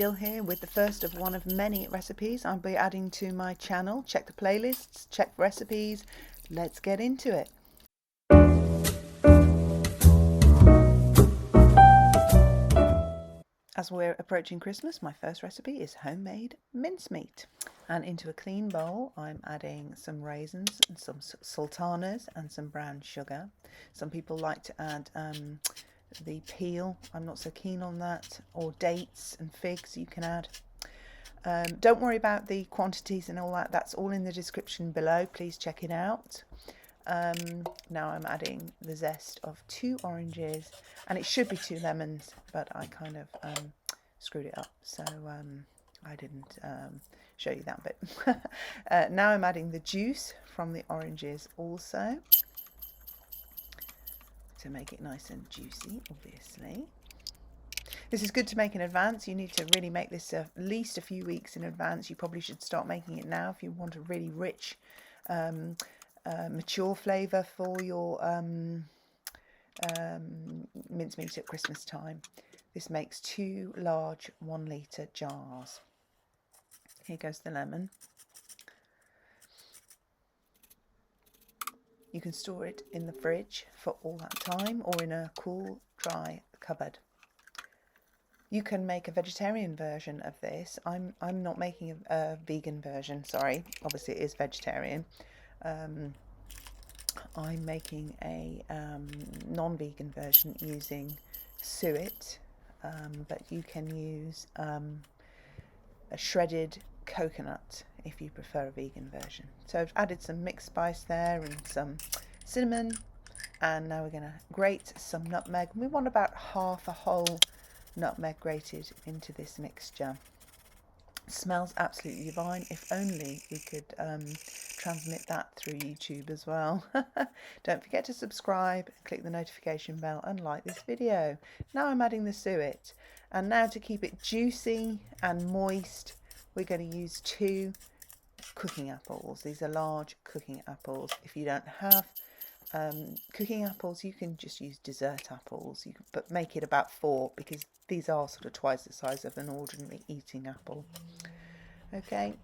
Jill here with the first of one of many recipes I'll be adding to my channel. Check the playlists, check recipes, let's get into it. As we're approaching Christmas, my first recipe is homemade mincemeat. And into a clean bowl I'm adding some raisins and some sultanas and some brown sugar. Some people like to add the peel. I'm not so keen on that, or dates and figs you can add. Don't worry about the quantities and all that, that's all in the description below, please check it out. Now I'm adding the zest of 2 oranges, and it should be 2 lemons, but I kind of screwed it up, so I didn't show you that bit. Now I'm adding the juice from the oranges also, to make it nice and juicy, obviously. This is good to make in advance. You need to really make this at least a few weeks in advance. You probably should start making it now if you want a really rich, mature flavour for your mincemeat at Christmas time. This makes 2 large 1 litre jars. Here goes the lemon. You can store it in the fridge for all that time, or in a cool, dry cupboard. You can make a vegetarian version of this. I'm not making a vegan version, sorry. Obviously it is vegetarian. I'm making a non-vegan version using suet, but you can use a shredded coconut if you prefer a vegan version. So I've added some mixed spice there and some cinnamon, and now we're going to grate some nutmeg. We want about half a whole nutmeg grated into this mixture. It smells absolutely divine. If only we could transmit that through YouTube as well. Don't forget to subscribe, click the notification bell and like this video. Now I'm adding the suet, and now to keep it juicy and moist we're going to use 2 cooking apples. These are large cooking apples. If you don't have cooking apples, you can just use dessert apples, but make it about 4, because these are sort of twice the size of an ordinary eating apple. Okay,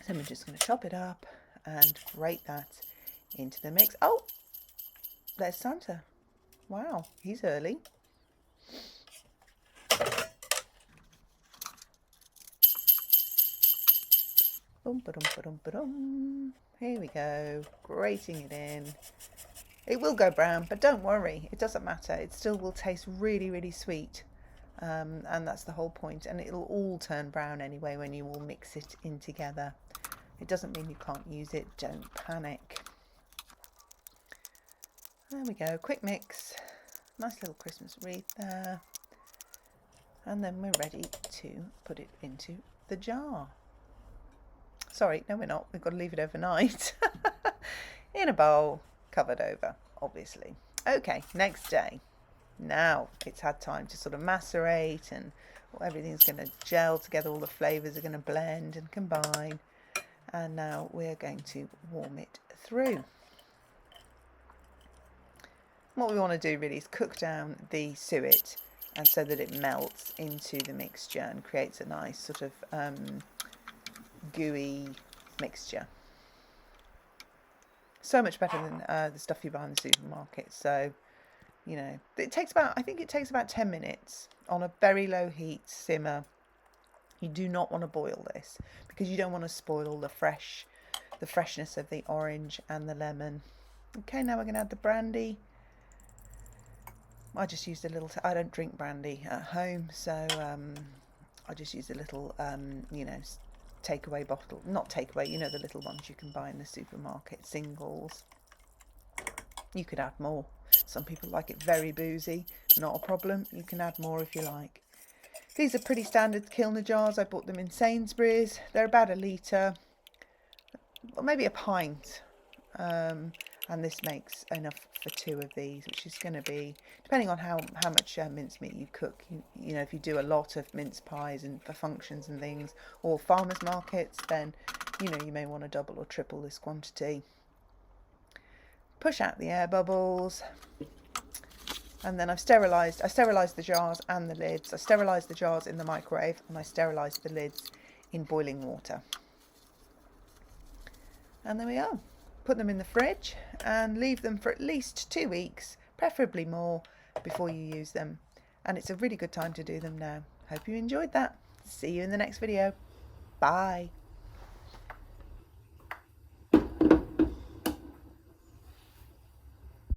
so we're just going to chop it up and grate that into the mix. Oh, there's Santa. Wow, he's early. Boom, ba-dum, ba-dum, ba-dum. Here we go, grating it in. It will go brown, but don't worry, it doesn't matter. It still will taste really, really sweet. And that's the whole point. And it'll all turn brown anyway when you all mix it in together. It doesn't mean you can't use it, don't panic. There we go, quick mix. Nice little Christmas wreath there. And then we're ready to put it into the jar. Sorry, no we're not. We've got to leave it overnight. In a bowl, covered over, obviously. Okay, next day. Now it's had time to sort of macerate, and everything's going to gel together. All the flavours are going to blend and combine. And now we're going to warm it through. What we want to do really is cook down the suet, and so that it melts into the mixture and creates a nice sort of gooey mixture. So much better than the stuff you buy in the supermarket. So, you know, it takes about, I think it takes about 10 minutes on a very low heat simmer. You do not want to boil this, because you don't want to spoil all the freshness of the orange and the lemon. Okay, now we're going to add the brandy. I just used a little, I don't drink brandy at home, so I just used a little, you know, takeaway bottle, not takeaway, you know, the little ones you can buy in the supermarket, singles. You could add more. Some people like it very boozy, not a problem. You can add more if you like. These are pretty standard Kilner jars. I bought them in Sainsbury's. They're about 1 litre, or maybe a pint. And this makes enough for 2 of these, which is going to be, depending on how much mincemeat you cook. You know, if you do a lot of mince pies and for functions and things, or farmers markets, then, you know, you may want to double or triple this quantity. Push out the air bubbles, And then I sterilised the jars and the lids. I sterilised the jars in the microwave, and I sterilised the lids in boiling water. And there we are. Put them in the fridge and leave them for at least 2 weeks, preferably more, before you use them. And it's a really good time to do them now. Hope you enjoyed that. See you in the next video. Bye.